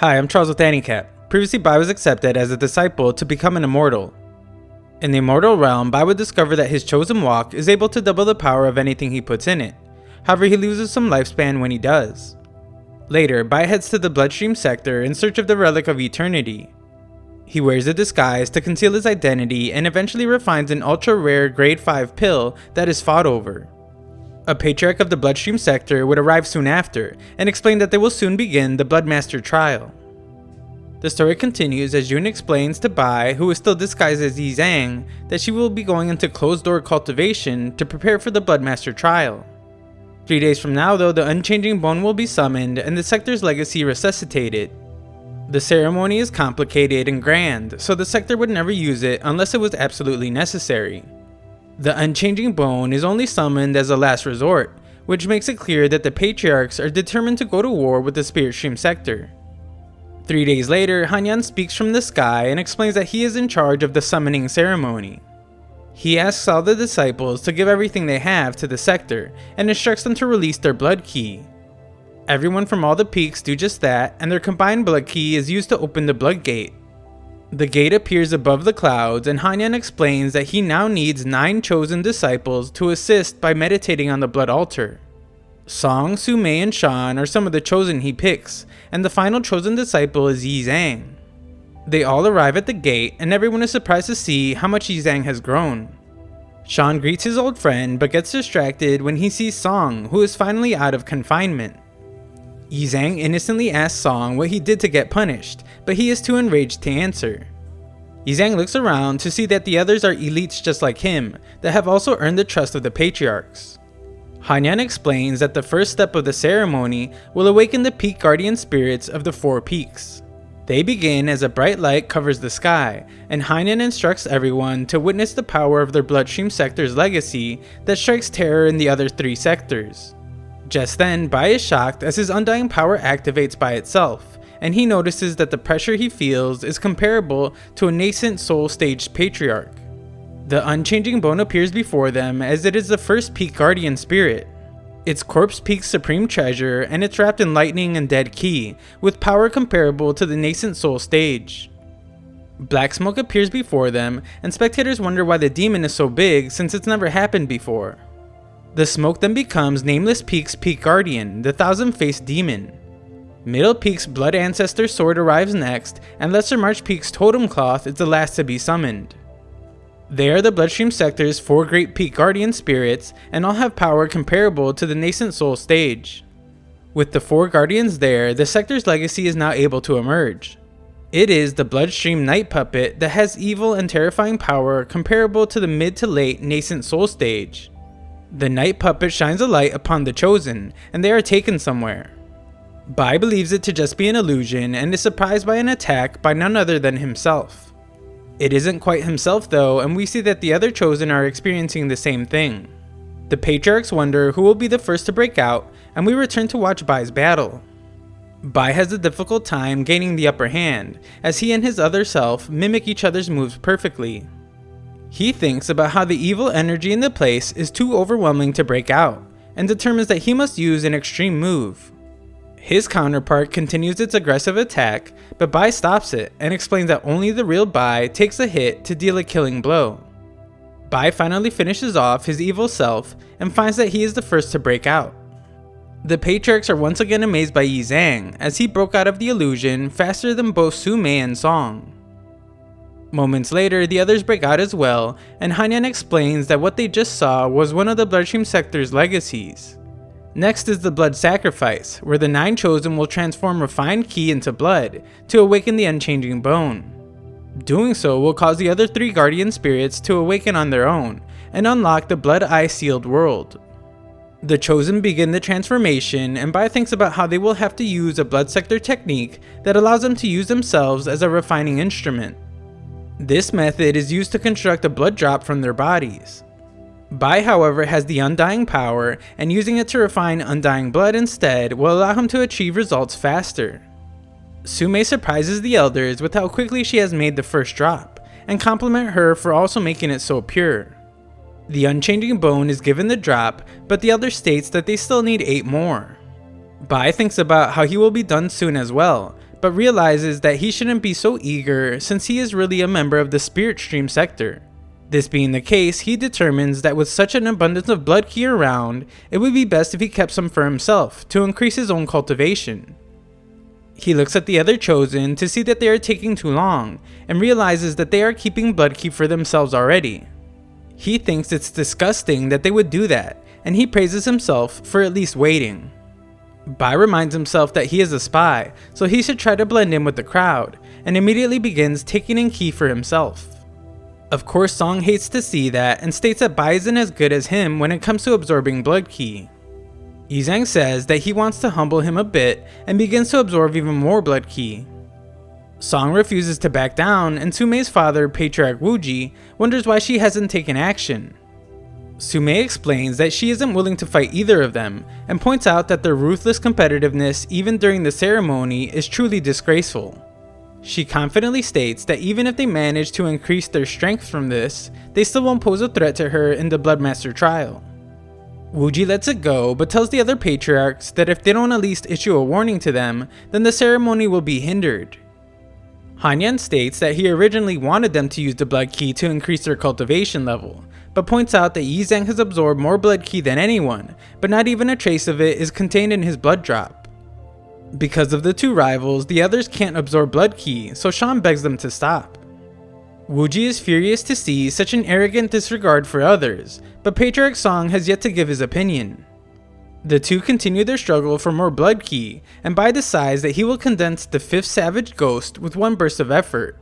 Hi, I'm Charles with AniCap. Previously, Bai was accepted as a disciple to become an immortal. In the immortal realm, Bai would discover that his chosen walk is able to double the power of anything he puts in it. However, he loses some lifespan when he does. Later, Bai heads to the bloodstream sector in search of the relic of eternity. He wears a disguise to conceal his identity and eventually refines an ultra-rare grade 5 pill that is fought over. A patriarch of the bloodstream sector would arrive soon after and explain that they will soon begin the bloodmaster trial. The story continues as Yun explains to Bai, who is still disguised as Yongheng, that she will be going into closed-door cultivation to prepare for the bloodmaster trial. 3 days from now though, the unchanging bone will be summoned and the sector's legacy resuscitated. The ceremony is complicated and grand, so the sector would never use it unless it was absolutely necessary. The unchanging bone is only summoned as a last resort, which makes it clear that the patriarchs are determined to go to war with the spirit stream sector. 3 days later, Nian speaks from the sky and explains that he is in charge of the summoning ceremony. He asks all the disciples to give everything they have to the sector and instructs them to release their blood key. Everyone from all the peaks do just that, and their combined blood key is used to open the blood gate. The gate appears above the clouds, and Nian explains that he now needs 9 chosen disciples to assist by meditating on the blood altar. Song, Su Mei, and Shan are some of the chosen he picks, and the final chosen disciple is Yizang. They all arrive at the gate, and everyone is surprised to see how much Yizang has grown. Shan greets his old friend but gets distracted when he sees Song, who is finally out of confinement. Yizang innocently asks Song what he did to get punished, but he is too enraged to answer. Yizang looks around to see that the others are elites just like him, that have also earned the trust of the patriarchs. Nian explains that the first step of the ceremony will awaken the peak guardian spirits of the 4 peaks. They begin as a bright light covers the sky, and Nian instructs everyone to witness the power of their bloodstream sector's legacy that strikes terror in the other 3 sectors. Just then, Bai is shocked as his undying power activates by itself, and he notices that the pressure he feels is comparable to a nascent soul-staged patriarch. The unchanging bone appears before them as it is the first peak guardian spirit. It's corpse peak's supreme treasure, and it's wrapped in lightning and dead ki, with power comparable to the nascent soul stage. Black smoke appears before them, and spectators wonder why the demon is so big since it's never happened before. The smoke then becomes Nameless Peak's peak guardian, the thousand-faced demon. Middle Peak's blood ancestor sword arrives next, and Lesser March Peak's totem cloth is the last to be summoned. They are the bloodstream sector's 4 great peak guardian spirits, and all have power comparable to the nascent soul stage. With the 4 guardians there, the sector's legacy is now able to emerge. It is the bloodstream night puppet that has evil and terrifying power comparable to the mid to late nascent soul stage. The night puppet shines a light upon the chosen, and they are taken somewhere. Bai believes it to just be an illusion and is surprised by an attack by none other than himself. It isn't quite himself though, and we see that the other chosen are experiencing the same thing. The patriarchs wonder who will be the first to break out, and we return to watch Bai's battle. Bai has a difficult time gaining the upper hand, as he and his other self mimic each other's moves perfectly. He thinks about how the evil energy in the place is too overwhelming to break out, and determines that he must use an extreme move. His counterpart continues its aggressive attack, but Bai stops it and explains that only the real Bai takes a hit to deal a killing blow. Bai finally finishes off his evil self and finds that he is the first to break out. The patriarchs are once again amazed by Yizang, as he broke out of the illusion faster than both Su Mei and Song. Moments later, the others break out as well, and Nian explains that what they just saw was one of the bloodstream sector's legacies. Next is the blood sacrifice, where the 9 chosen will transform refined ki into blood to awaken the unchanging bone. Doing so will cause the other 3 guardian spirits to awaken on their own and unlock the blood eye sealed world. The chosen begin the transformation, and Bai thinks about how they will have to use a blood sector technique that allows them to use themselves as a refining instrument. This method is used to construct a blood drop from their bodies. Bai, however, has the undying power, and using it to refine undying blood instead will allow him to achieve results faster. Su Mei surprises the elders with how quickly she has made the first drop, and compliment her for also making it so pure. The unchanging bone is given the drop, but the elder states that they still need 8 more. Bai thinks about how he will be done soon as well, but realizes that he shouldn't be so eager since he is really a member of the spirit stream sector. This being the case, he determines that with such an abundance of blood ki around, it would be best if he kept some for himself to increase his own cultivation. He looks at the other chosen to see that they are taking too long, and realizes that they are keeping blood ki for themselves already. He thinks it's disgusting that they would do that, and he praises himself for at least waiting. Bai reminds himself that he is a spy, so he should try to blend in with the crowd, and immediately begins taking in ki for himself. Of course, Song hates to see that and states that Bai isn't as good as him when it comes to absorbing blood ki. Yizang says that he wants to humble him a bit and begins to absorb even more blood ki. Song refuses to back down, and Sumei's father, Patriarch Wuji, wonders why she hasn't taken action. Sumei explains that she isn't willing to fight either of them, and points out that their ruthless competitiveness even during the ceremony is truly disgraceful. She confidently states that even if they manage to increase their strength from this, they still won't pose a threat to her in the bloodmaster trial. Wuji lets it go, but tells the other patriarchs that if they don't at least issue a warning to them, then the ceremony will be hindered. Nian states that he originally wanted them to use the blood ki to increase their cultivation level, but points out that Yizang has absorbed more blood ki than anyone, but not even a trace of it is contained in his blood drop. Because of the two rivals, the others can't absorb blood ki, so Shan begs them to stop. Wuji is furious to see such an arrogant disregard for others, but Patriarch Song has yet to give his opinion. The two continue their struggle for more blood ki, and Bai decides that he will condense the 5th savage ghost with one burst of effort.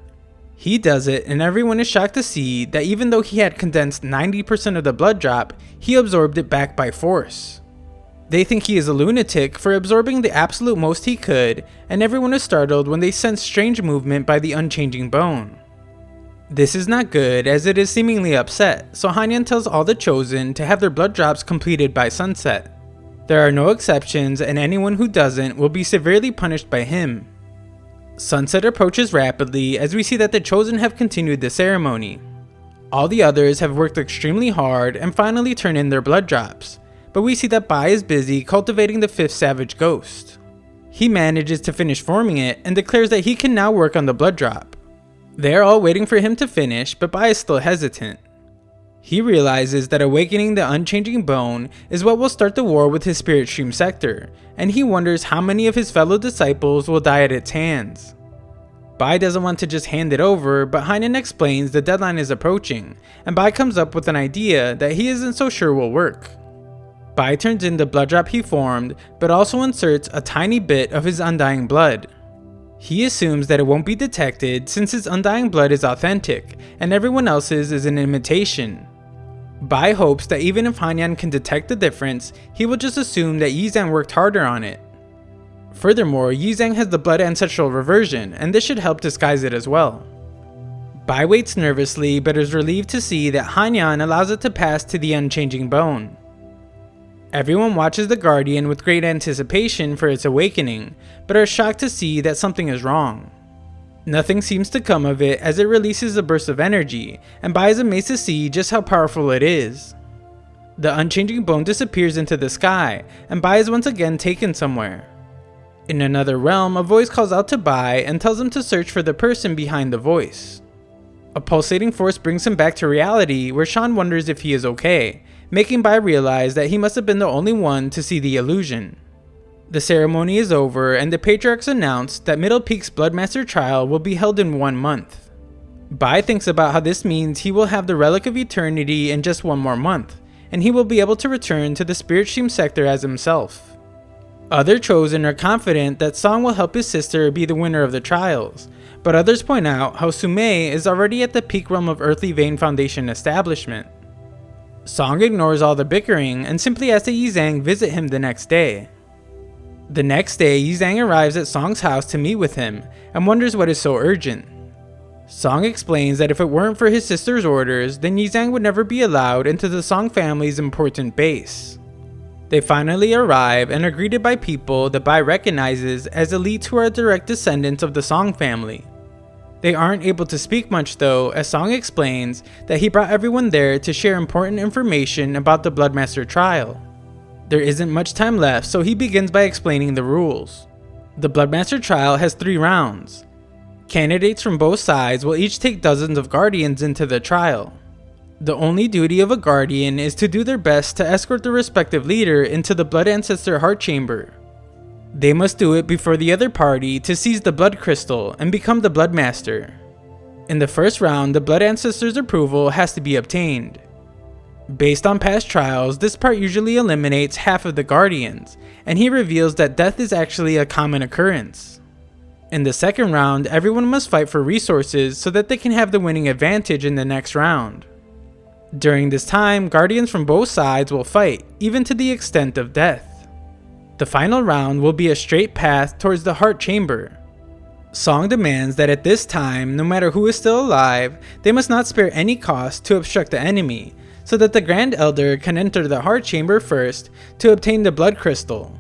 He does it, and everyone is shocked to see that even though he had condensed 90% of the blood drop, he absorbed it back by force. They think he is a lunatic for absorbing the absolute most he could, and everyone is startled when they sense strange movement by the unchanging bone. This is not good, as it is seemingly upset, so Nian tells all the chosen to have their blood drops completed by sunset. There are no exceptions, and anyone who doesn't will be severely punished by him. Sunset approaches rapidly as we see that the chosen have continued the ceremony. All the others have worked extremely hard and finally turn in their blood drops, but we see that Bai is busy cultivating the 5th savage ghost. He manages to finish forming it and declares that he can now work on the blood drop. They are all waiting for him to finish, but Bai is still hesitant. He realizes that awakening the unchanging bone is what will start the war with his spirit stream sector, and he wonders how many of his fellow disciples will die at its hands. Bai doesn't want to just hand it over, but Nian explains the deadline is approaching, and Bai comes up with an idea that he isn't so sure will work. Bai turns in the blood drop he formed, but also inserts a tiny bit of his undying blood. He assumes that it won't be detected since his undying blood is authentic, and everyone else's is an imitation. Bai hopes that even if Nian can detect the difference, he will just assume that Yizang worked harder on it. Furthermore, Yizang has the blood ancestral reversion, and this should help disguise it as well. Bai waits nervously, but is relieved to see that Nian allows it to pass to the unchanging bone. Everyone watches the Guardian with great anticipation for its awakening, but are shocked to see that something is wrong. Nothing seems to come of it as it releases a burst of energy, and Bai is amazed to see just how powerful it is. The unchanging bone disappears into the sky, and Bai is once again taken somewhere. In another realm, a voice calls out to Bai and tells him to search for the person behind the voice. A pulsating force brings him back to reality, where Shan wonders if he is okay, making Bai realize that he must have been the only one to see the illusion. The ceremony is over, and the patriarchs announce that Middle Peak's bloodmaster trial will be held in 1 month. Bai thinks about how this means he will have the Relic of Eternity in just 1 more month, and he will be able to return to the Spirit Stream sector as himself. Other chosen are confident that Song will help his sister be the winner of the trials, but others point out how Sumei is already at the peak realm of Earthly Vein Foundation establishment. Song ignores all the bickering and simply asks that Yizang visit him the next day. The next day, Yizang arrives at Song's house to meet with him and wonders what is so urgent. Song explains that if it weren't for his sister's orders, then Yizang would never be allowed into the Song family's important base. They finally arrive and are greeted by people that Bai recognizes as elites who are direct descendants of the Song family. They aren't able to speak much though, as Song explains that he brought everyone there to share important information about the bloodmaster trial. There isn't much time left, so he begins by explaining the rules. The bloodmaster trial has 3 rounds. Candidates from both sides will each take dozens of guardians into the trial. The only duty of a guardian is to do their best to escort the respective leader into the blood ancestor heart chamber. They must do it before the other party to seize the blood crystal and become the bloodmaster. In the first round, the blood ancestor's approval has to be obtained. Based on past trials, this part usually eliminates half of the guardians, and he reveals that death is actually a common occurrence. In the second round, everyone must fight for resources so that they can have the winning advantage in the next round. During this time, guardians from both sides will fight, even to the extent of death. The final round will be a straight path towards the heart chamber. Song demands that at this time, no matter who is still alive, they must not spare any cost to obstruct the enemy, so that the Grand Elder can enter the heart chamber first to obtain the blood crystal.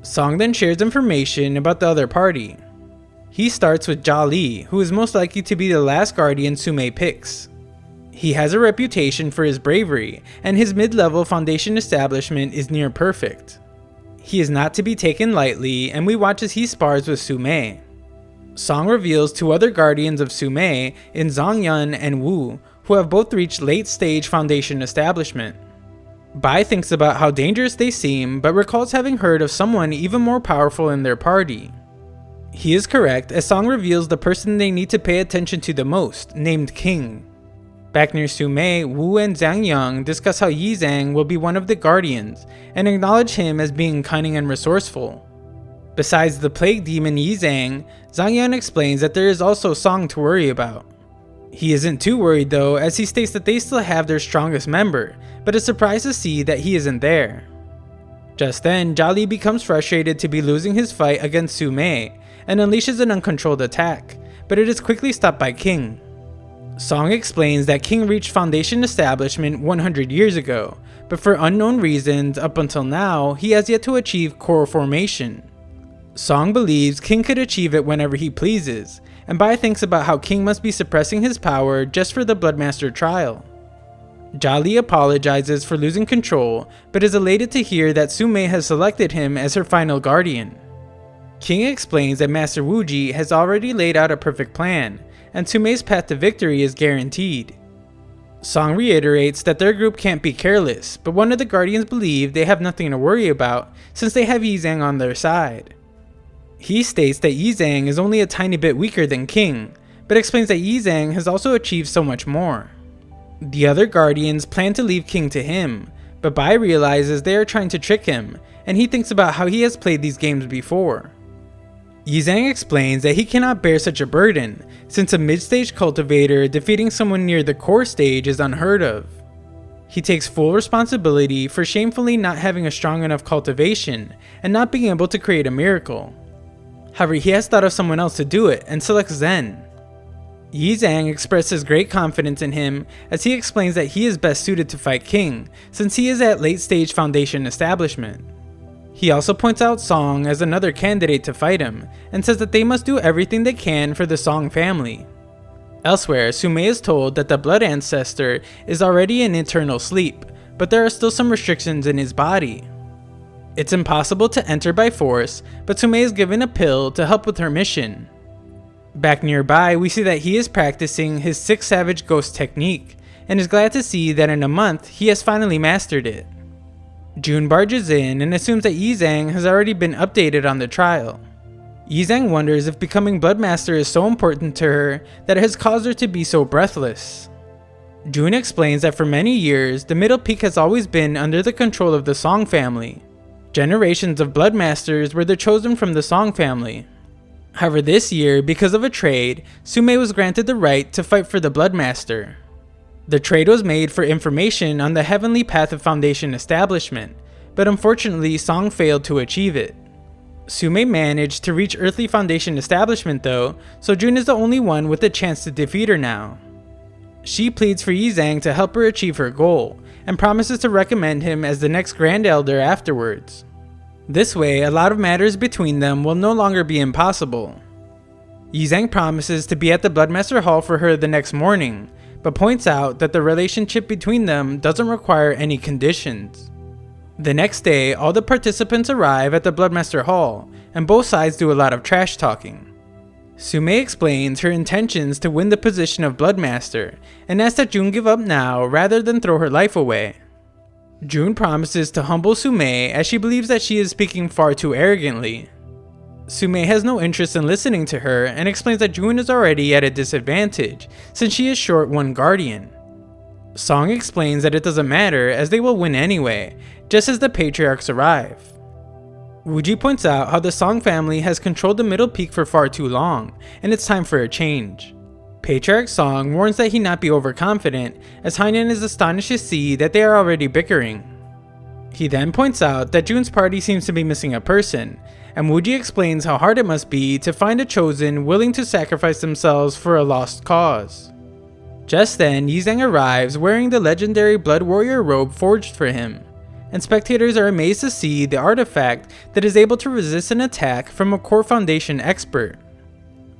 Song then shares information about the other party. He starts with Jia Li, who is most likely to be the last guardian Su-mei picks. He has a reputation for his bravery, and his mid-level foundation establishment is near perfect. He is not to be taken lightly, and we watch as he spars with Su-mei. Song reveals 2 other guardians of Su-mei in Zhang Yun and Wu, who have both reached late-stage foundation establishment. Bai thinks about how dangerous they seem, but recalls having heard of someone even more powerful in their party. He is correct, as Song reveals the person they need to pay attention to the most, named King. Back near Su-mei, Wu and Zhang Yang discuss how Yi Zhang will be one of the guardians, and acknowledge him as being cunning and resourceful. Besides the plague demon Yi Zhang, Zhang Yang explains that there is also Song to worry about. He isn't too worried though, as he states that they still have their strongest member, but is surprised to see that he isn't there. Just then, Jia Li becomes frustrated to be losing his fight against Su-mei, and unleashes an uncontrolled attack, but it is quickly stopped by King. Song explains that King reached foundation establishment 100 years ago, but for unknown reasons, up until now, he has yet to achieve core formation. Song believes King could achieve it whenever he pleases, and Bai thinks about how King must be suppressing his power just for the bloodmaster trial. Jia Li apologizes for losing control, but is elated to hear that Su-mei has selected him as her final guardian. King explains that Master Wuji has already laid out a perfect plan, and Su-mei's path to victory is guaranteed. Song reiterates that their group can't be careless, but one of the guardians believe they have nothing to worry about since they have Yi Zhang on their side. He states that Yi Zhang is only a tiny bit weaker than King, but explains that Yi Zhang has also achieved so much more. The other guardians plan to leave King to him, but Bai realizes they are trying to trick him, and he thinks about how he has played these games before. Yi Zhang explains that he cannot bear such a burden, since a mid-stage cultivator defeating someone near the core stage is unheard of. He takes full responsibility for shamefully not having a strong enough cultivation and not being able to create a miracle. However, he has thought of someone else to do it and selects Zen. Yi Zhang expresses great confidence in him as he explains that he is best suited to fight King, since he is at late-stage foundation establishment. He also points out Song as another candidate to fight him, and says that they must do everything they can for the Song family. Elsewhere, Su-mei is told that the blood ancestor is already in eternal sleep, but there are still some restrictions in his body. It's impossible to enter by force, but Su-mei is given a pill to help with her mission. Back nearby, we see that he is practicing his 6 Savage Ghost technique, and is glad to see that in a month he has finally mastered it. Jun barges in and assumes that Yi Zhang has already been updated on the trial. Yi Zhang wonders if becoming bloodmaster is so important to her that it has caused her to be so breathless. Jun explains that for many years, the Middle Peak has always been under the control of the Song family. Generations of bloodmasters were the chosen from the Song family. However, this year, because of a trade, Su-mei was granted the right to fight for the bloodmaster. The trade was made for information on the heavenly path of foundation establishment, but unfortunately Song failed to achieve it. Su-mei managed to reach earthly foundation establishment though, so Jun is the only one with a chance to defeat her now. She pleads for Yi Zhang to help her achieve her goal, and promises to recommend him as the next Grand Elder afterwards. This way, a lot of matters between them will no longer be impossible. Yi Zhang promises to be at the Bloodmaster Hall for her the next morning, but points out that the relationship between them doesn't require any conditions. The next day, all the participants arrive at the Bloodmaster Hall, and both sides do a lot of trash talking. Sume explains her intentions to win the position of bloodmaster and asks that June give up now rather than throw her life away. June promises to humble Sume as she believes that she is speaking far too arrogantly. Sume has no interest in listening to her and explains that June is already at a disadvantage since she is short one guardian. Song explains that it doesn't matter as they will win anyway, just as the patriarchs arrive. Wuji points out how the Song family has controlled the Middle Peak for far too long, and it's time for a change. Patriarch Song warns that he not be overconfident, as Hainan is astonished to see that they are already bickering. He then points out that June's party seems to be missing a person, and Wuji explains how hard it must be to find a chosen willing to sacrifice themselves for a lost cause. Just then, Yizang arrives wearing the legendary Blood Warrior robe forged for him, and spectators are amazed to see the artifact that is able to resist an attack from a core foundation expert.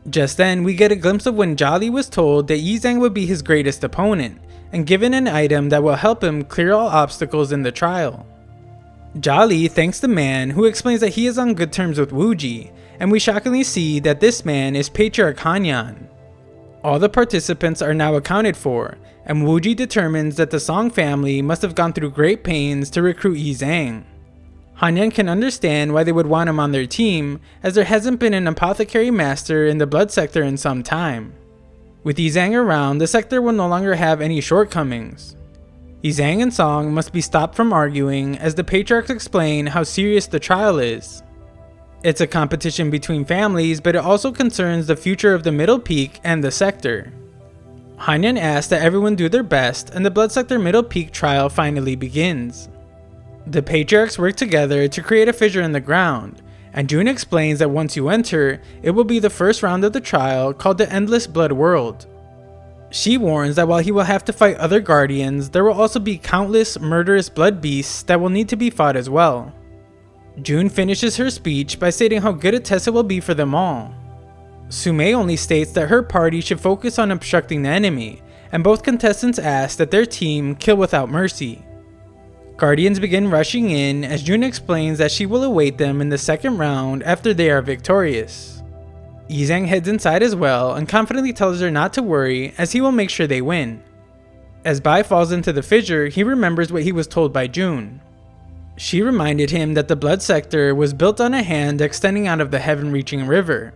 Just then, we get a glimpse of when Jolly was told that Yizang would be his greatest opponent, and given an item that will help him clear all obstacles in the trial. Jolly thanks the man, who explains that he is on good terms with Wuji, and we shockingly see that this man is Patriarch Hainan. All the participants are now accounted for, and Wuji determines that the Song family must have gone through great pains to recruit Yizang. Hainan can understand why they would want him on their team, as there hasn't been an apothecary master in the blood sector in some time. With Yizang around, the sector will no longer have any shortcomings. Yizang and Song must be stopped from arguing as the patriarchs explain how serious the trial is. It's a competition between families, but it also concerns the future of the Middle Peak and the sector. Hainan asks that everyone do their best, and the Blood Sector Middle Peak trial finally begins. The patriarchs work together to create a fissure in the ground, and June explains that once you enter, it will be the first round of the trial called the Endless Blood World. She warns that while he will have to fight other guardians, there will also be countless murderous blood beasts that will need to be fought as well. June finishes her speech by stating how good a test it will be for them all. Sume only states that her party should focus on obstructing the enemy, and both contestants ask that their team kill without mercy. Guardians begin rushing in as June explains that she will await them in the second round after they are victorious. Yizang heads inside as well and confidently tells her not to worry as he will make sure they win. As Bai falls into the fissure, he remembers what he was told by June. She reminded him that the blood sector was built on a hand extending out of the heaven-reaching river.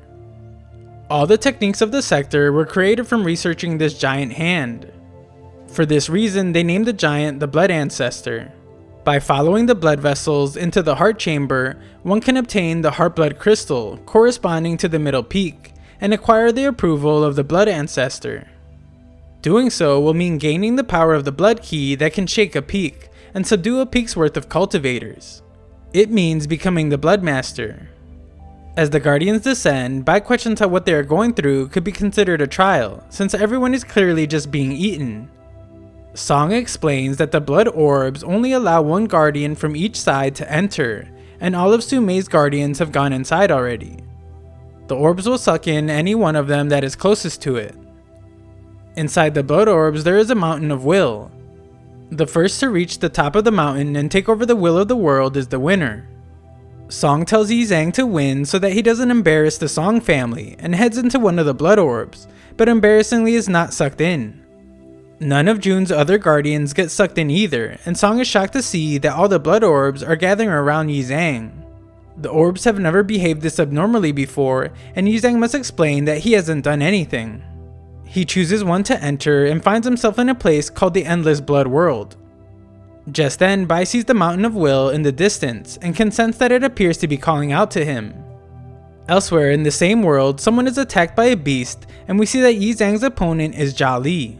All the techniques of the sector were created from researching this giant hand. For this reason, they named the giant the Blood Ancestor. By following the blood vessels into the heart chamber, one can obtain the heart blood crystal corresponding to the Middle Peak and acquire the approval of the Blood Ancestor. Doing so will mean gaining the power of the blood key that can shake a peak and subdue a peak's worth of cultivators. It means becoming the bloodmaster. As the guardians descend, Bai questions how what they are going through could be considered a trial, since everyone is clearly just being eaten. Song explains that the blood orbs only allow one guardian from each side to enter, and all of Sume's guardians have gone inside already. The orbs will suck in any one of them that is closest to it. Inside the blood orbs there is a mountain of will. The first to reach the top of the mountain and take over the will of the world is the winner. Song tells Yizang to win so that he doesn't embarrass the Song family and heads into one of the blood orbs, but embarrassingly is not sucked in. None of June's other guardians get sucked in either, and Song is shocked to see that all the blood orbs are gathering around Yizang. The orbs have never behaved this abnormally before, and Yizang must explain that he hasn't done anything. He chooses one to enter and finds himself in a place called the Endless Blood World. Just then, Bai sees the Mountain of Will in the distance and can sense that it appears to be calling out to him. Elsewhere in the same world, someone is attacked by a beast, and we see that Yizang's opponent is Jolly.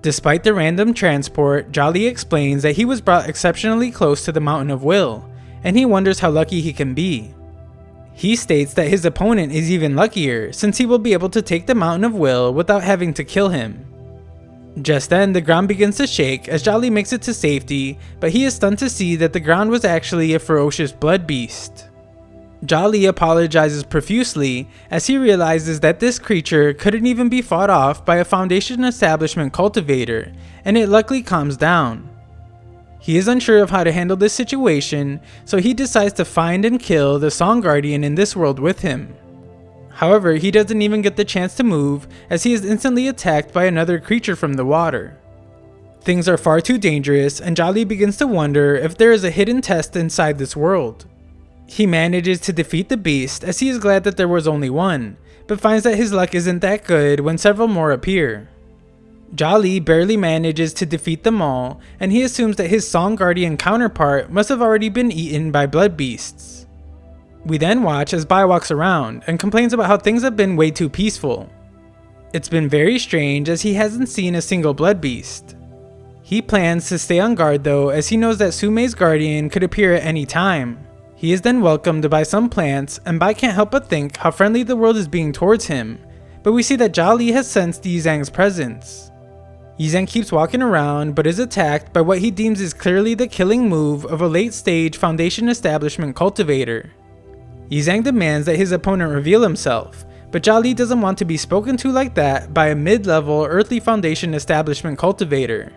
Despite the random transport, Jolly explains that he was brought exceptionally close to the Mountain of Will, and he wonders how lucky he can be. He states that his opponent is even luckier since he will be able to take the Mountain of Will without having to kill him. Just then, the ground begins to shake as Jolly makes it to safety, but he is stunned to see that the ground was actually a ferocious blood beast. Jolly apologizes profusely as he realizes that this creature couldn't even be fought off by a Foundation Establishment cultivator, and it luckily calms down. He is unsure of how to handle this situation, so he decides to find and kill the Song Guardian in this world with him. However, he doesn't even get the chance to move, as he is instantly attacked by another creature from the water. Things are far too dangerous, and Jolly begins to wonder if there is a hidden test inside this world. He manages to defeat the beast, as he is glad that there was only one, but finds that his luck isn't that good when several more appear. Jolly barely manages to defeat them all, and he assumes that his Song Guardian counterpart must have already been eaten by blood beasts. We then watch as Bai walks around and complains about how things have been way too peaceful. It's been very strange, as he hasn't seen a single blood beast. He plans to stay on guard though, as he knows that Sumei's guardian could appear at any time. He is then welcomed by some plants, and Bai can't help but think how friendly the world is being towards him, but we see that Jolly has sensed Yizang's presence. Yizang keeps walking around, but is attacked by what he deems is clearly the killing move of a late-stage Foundation Establishment cultivator. Yizang demands that his opponent reveal himself, but Jolly doesn't want to be spoken to like that by a mid-level Earthly Foundation Establishment cultivator.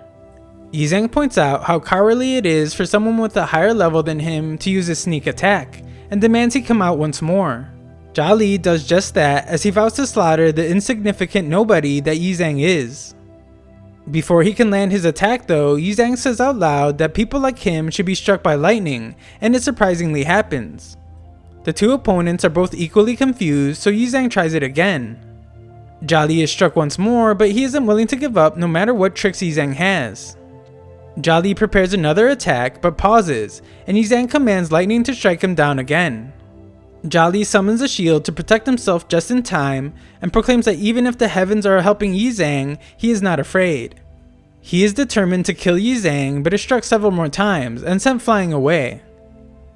Yizang points out how cowardly it is for someone with a higher level than him to use a sneak attack, and demands he come out once more. Jolly does just that, as he vows to slaughter the insignificant nobody that Yizang is. Before he can land his attack though, Yizang says out loud that people like him should be struck by lightning, and it surprisingly happens. The two opponents are both equally confused, so Yizang tries it again. Jolly is struck once more, but he isn't willing to give up no matter what tricks Yizang has. Jolly prepares another attack, but pauses, and Yizang commands lightning to strike him down again. Jolly summons a shield to protect himself just in time, and proclaims that even if the heavens are helping Yizang, he is not afraid. He is determined to kill Yizang, but is struck several more times and sent flying away.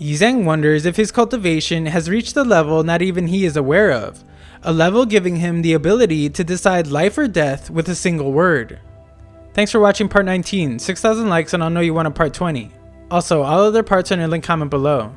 Yizang wonders if his cultivation has reached a level not even he is aware of, a level giving him the ability to decide life or death with a single word. Thanks for watching part 19, 6,000 likes and I'll know you want a part 20. Also, all other parts are in the link comment below.